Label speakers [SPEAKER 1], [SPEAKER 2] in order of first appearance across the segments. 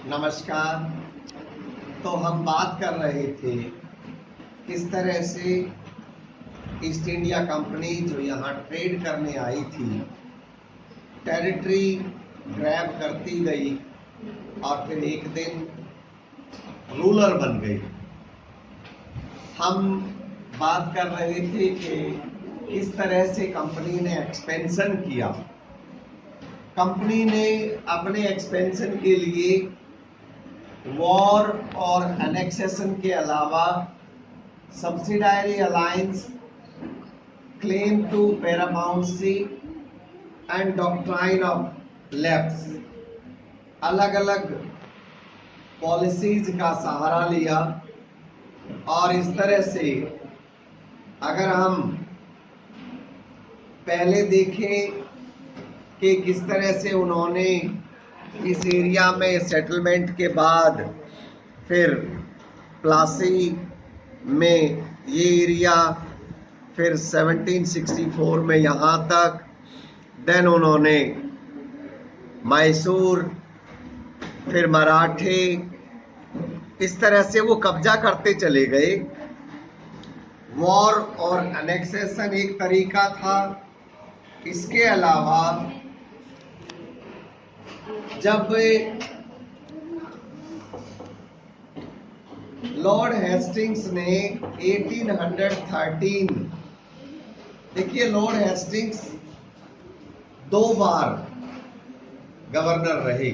[SPEAKER 1] नमस्कार। तो हम बात कर रहे थे किस तरह से ईस्ट इंडिया कंपनी जो यहाँ ट्रेड करने आई थी, टेरिटरी ग्रैब करती गई और फिर एक दिन रूलर बन गई। हम बात कर रहे थे कि किस तरह से कंपनी ने एक्सपेंशन किया। कंपनी ने अपने एक्सपेंशन के लिए वॉर और एनेक्सेशन के अलावा subsidiary alliance, claim to paramountcy and doctrine of lapse, अलग अलग पॉलिसीज का सहारा लिया। और इस तरह से अगर हम पहले देखें कि किस तरह से उन्होंने इस एरिया में सेटलमेंट के बाद फिर प्लासी में ये एरिया, फिर 1764 में यहाँ तक, देन उन्होंने मैसूर, फिर मराठे, इस तरह से वो कब्जा करते चले गए। वॉर और एनेक्सेशन एक तरीका था। इसके अलावा जब लॉर्ड हेस्टिंग्स ने 1813, देखिए लॉर्ड हेस्टिंग्स 2 बार गवर्नर रहे।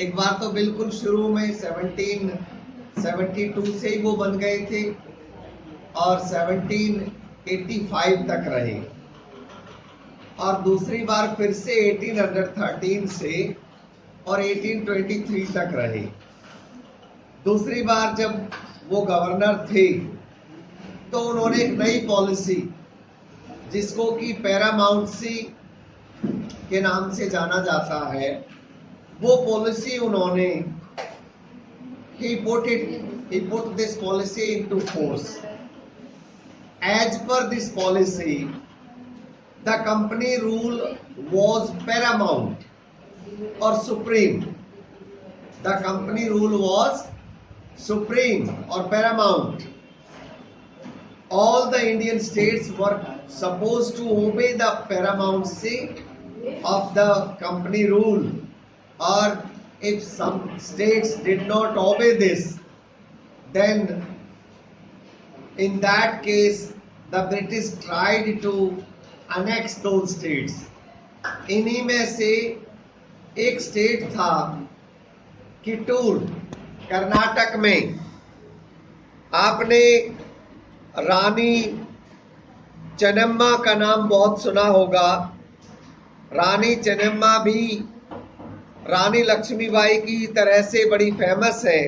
[SPEAKER 1] एक बार तो बिल्कुल शुरू में 1772 से ही वो बन गए थे और 1785 तक रहे, और दूसरी बार फिर से 1813 से और 1823 तक रहे। दूसरी बार जब वो गवर्नर थे तो उन्होंने एक नई पॉलिसी, जिसको कि पैरामाउंसी के नाम से जाना जाता है, वो पॉलिसी उन्होंने he put this policy into force. As per this policy, the company rule was paramount or supreme. The company rule was supreme or paramount. All the Indian states were supposed to obey the paramountcy of the company rule, or if some states did not obey this, then in that case the British tried to annex those states. इन्हीं में से एक state था किटूर, कर्नाटक में। आपने रानी चेन्नम्मा का नाम बहुत सुना होगा। रानी चेन्नम्मा भी रानी लक्ष्मीबाई की तरह से बड़ी फेमस है।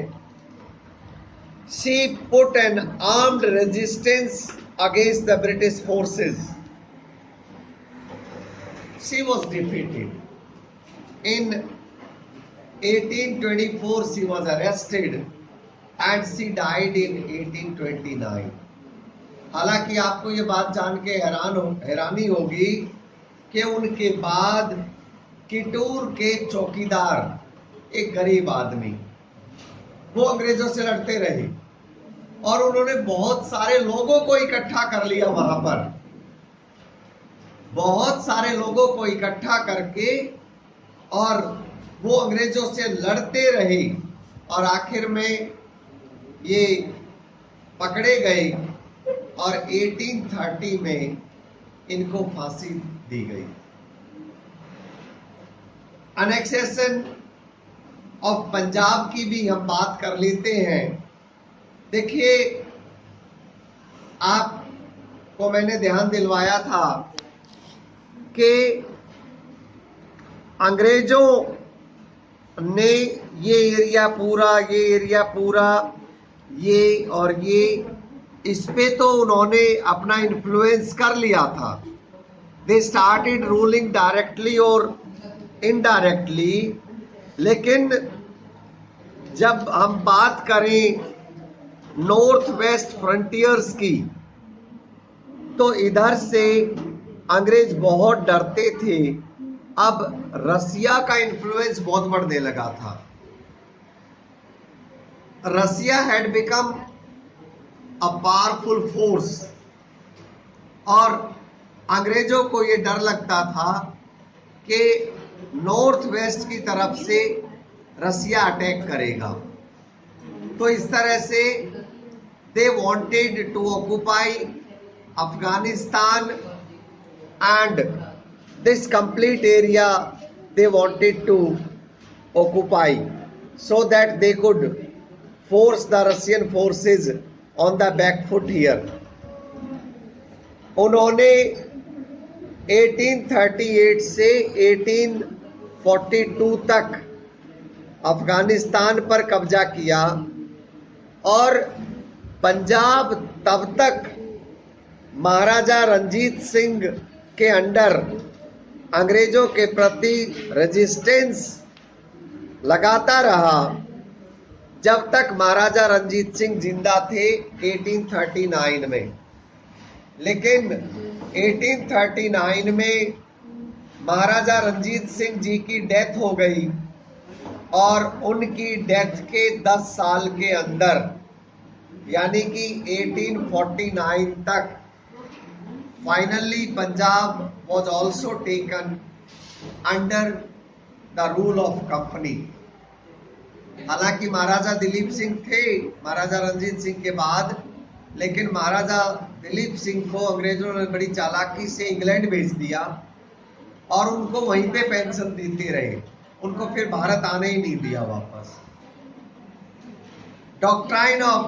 [SPEAKER 1] She put an armed resistance against the British forces. She was defeated. In 1824 she was arrested and she died in 1829. हालांकि आपको ये बात जान के हैरानी होगी कि उनके बाद किटूर के चौकीदार, एक गरीब आदमी, वो अंग्रेजों से लड़ते रहे और उन्होंने बहुत सारे लोगों को इकट्ठा कर लिया वहां पर। बहुत सारे लोगों को इकट्ठा करके और वो अंग्रेजों से लड़ते रहे और आखिर में ये पकड़े गए और 1830 में इनको फांसी दी गई। अनेक्सेशन ऑफ पंजाब की भी हम बात कर लेते हैं। देखिए, आपको मैंने ध्यान दिलवाया था कि अंग्रेजों ने ये एरिया पूरा, ये और ये, इस पे तो उन्होंने अपना इन्फ्लुएंस कर लिया था। दे स्टार्टेड रूलिंग डायरेक्टली और इनडायरेक्टली। लेकिन जब हम बात करें नॉर्थ वेस्ट फ्रंटियर्स की, तो इधर से अंग्रेज बहुत डरते थे। अब रसिया का इन्फ्लुएंस बहुत बढ़ने लगा था। Russia had become a powerful force, और अंग्रेजों को ये डर लगता था कि नॉर्थ वेस्ट की तरफ से रसिया अटैक करेगा। तो इस तरह से they wanted to occupy Afghanistan, and this complete area they wanted to occupy so that they could force the Russian forces on the back foot here. उन्होंने 1838 से 1842 तक अफगानिस्तान पर कब्जा किया, और पंजाब तब तक महाराजा रंजीत सिंह के अंडर अंग्रेजों के प्रति रेजिस्टेंस लगाता रहा जब तक महाराजा रंजीत सिंह जिंदा थे 1839 में। लेकिन 1839 में महाराजा रंजीत सिंह जी की डेथ हो गई, और उनकी डेथ के 10 साल के अंदर यानी कि 1849 तक finally Punjab was also taken under the rule of company. हालांकि महाराजा दिलीप सिंह थे महाराजा रंजीत सिंह के बाद, लेकिन महाराजा दिलीप सिंह को अंग्रेजों ने बड़ी चालाकी से इंग्लैंड भेज दिया और उनको वहीं पे पेंशन देते रहे, उनको फिर भारत आने ही नहीं दिया वापस। डॉक्ट्राइन ऑफ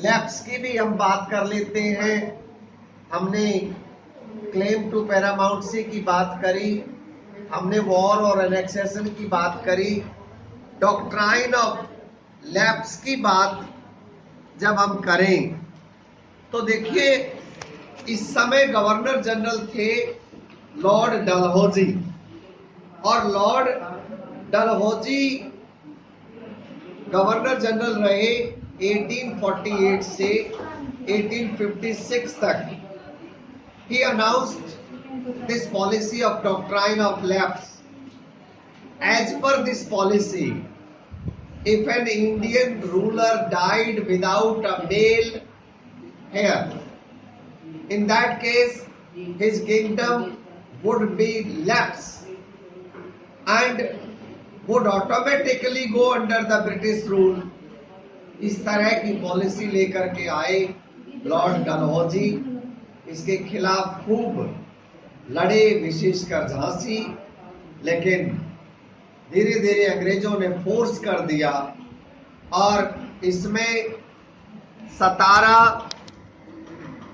[SPEAKER 1] लैप्स की भी हम बात कर लेते हैं। हमने क्लेम टू पैरामाउंटेंसी की बात करी, हमने वॉर और एनेक्सेशन की बात करी। डॉक्ट्राइन ऑफ लैप्स की बात जब हम करें तो देखिए, इस समय गवर्नर जनरल थे लॉर्ड डलहौजी, और लॉर्ड डलहौजी गवर्नर जनरल रहे 1848 से 1856 तक। He announced this policy of doctrine of lapse. As per this policy, if an Indian ruler died without a male heir, in that case his kingdom would be lapse and would automatically go under the British rule. इस तरह की policy लेकर के आए Lord Dalhousie. इसके खिलाफ खूब लड़े, विशेषकर झांसी, लेकिन धीरे धीरे अंग्रेजों ने फोर्स कर दिया, और इसमें 17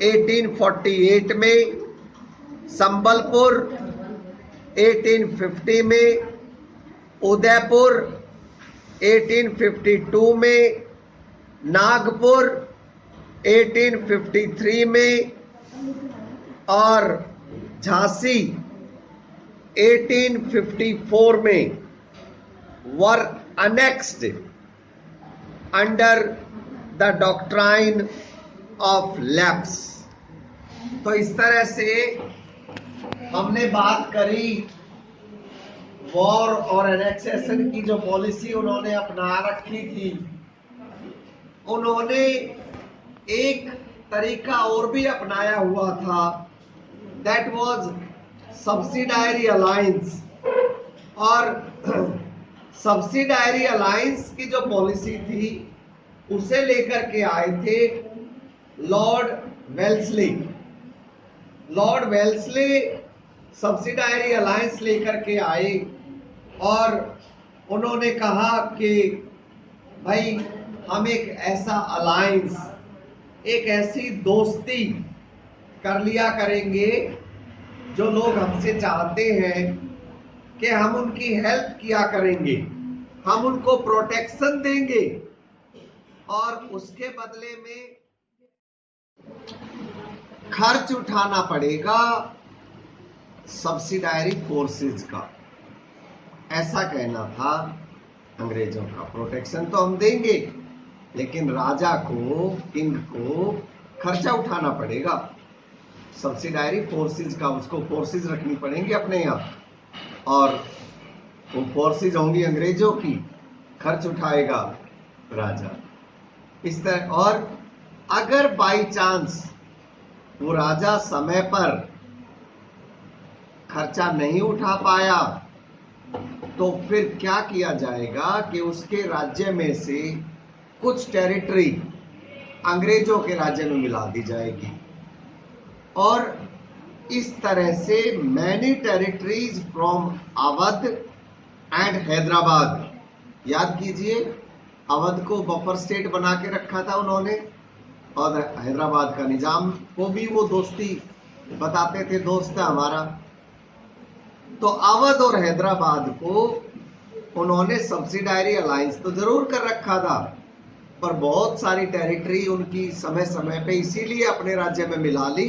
[SPEAKER 1] 1848 में, संबलपुर 1850 में, उदयपुर 1852 में, नागपुर 1853 में, और झांसी 1854 में वर annexed under the doctrine of lapse. तो इस तरह से हमने बात करी वॉर और एनेक्सेशन की जो पॉलिसी उन्होंने अपना रखी थी। उन्होंने एक तरीका और भी अपनाया हुआ था, दैट वाज सब्सिडायरी अलायंस। और सब्सिडायरी अलायंस की जो पॉलिसी थी उसे लेकर के आए थे Lord Wellesley. Lord Wellesley subsidiary alliance लेकर के आए और उन्होंने कहा कि भाई हम एक ऐसा अलायंस, एक ऐसी दोस्ती कर लिया करेंगे जो लोग हमसे चाहते हैं कि हम उनकी हेल्प किया करेंगे, हम उनको प्रोटेक्शन देंगे और उसके बदले में खर्च उठाना पड़ेगा सब्सिडायरी फोर्सेस का। ऐसा कहना था अंग्रेजों का। प्रोटेक्शन तो हम देंगे लेकिन राजा को, किंग को खर्चा उठाना पड़ेगा। सब्सिडायरी फोर्सेस का, उसको फोर्सेस रखनी पड़ेंगी अपने यहाँ, और वो फोर्सेस होंगी अंग्रेजों की, खर्च उठाएगा। राजा। इस तरह, और अगर बाई चांस वो राजा समय पर खर्चा नहीं उठा पाया तो फिर क्या किया जाएगा कि उसके राज्य में से कुछ टेरिटरी अंग्रेजों के राज्य में मिला दी जाएगी। और इस तरह से many territories from Awadh and Hyderabad, याद कीजिए अवध को बफर स्टेट बना के रखा था उन्होंने, और हैदराबाद का निजाम को भी वो दोस्ती बताते थे, दोस्त है हमारा। तो अवध और हैदराबाद को उन्होंने सब्सिडायरी अलायंस तो जरूर कर रखा था, पर बहुत सारी टेरिटरी उनकी समय समय पे इसीलिए अपने राज्य में मिला ली,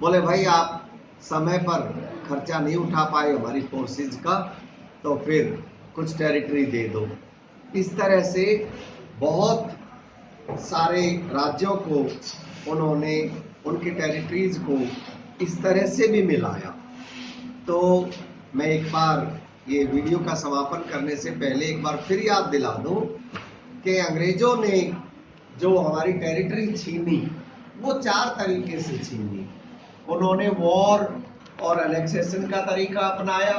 [SPEAKER 1] बोले भाई आप समय पर खर्चा नहीं उठा पाए हमारी फोर्सेज का, तो फिर कुछ टेरिटरी दे दो। इस तरह से बहुत सारे राज्यों को उन्होंने उनकी टेरिटरीज को इस तरह से भी मिलाया। तो मैं एक बार ये वीडियो का समापन करने से पहले एक बार फिर याद दिला दूं कि अंग्रेजों ने जो हमारी टेरिटरी छीनी वो 4 तरीके से छीनी। उन्होंने वॉर और एनेक्सेशन का तरीका अपनाया,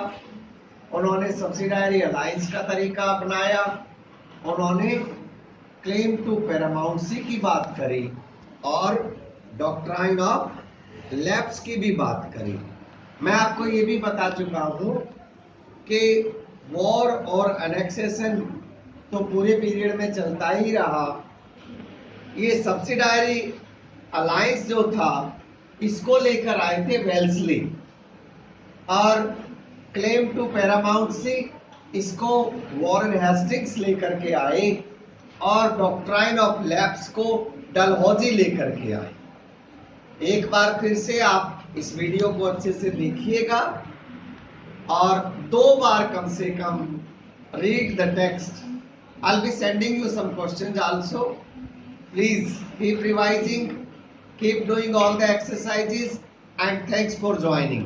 [SPEAKER 1] उन्होंने सब्सिडायरी अलायंस का तरीका अपनाया, उन्होंने क्लेम टू पैरामाउंसी की बात करी और डॉक्ट्राइन ऑफ लैप्स की भी बात करी। मैं आपको ये भी बता चुका हूं कि वॉर और एनेक्सेशन तो पूरे पीरियड में चलता ही रहा। ये सब्सिडायरी अलायंस जो था इसको लेकर आए थे वेल्सली, और क्लेम टू पैरामाउंसी इसको वॉरेन हेस्टिंग्स लेकर के आए, और डॉक्ट्राइन ऑफ लैप्स को डलहौजी लेकर के आए। एक बार फिर से आप इस वीडियो को अच्छे से देखिएगा और 2 बार कम से कम read the text. I'll be sending you some questions also. Please keep revising, keep doing all the exercises, and thanks for joining.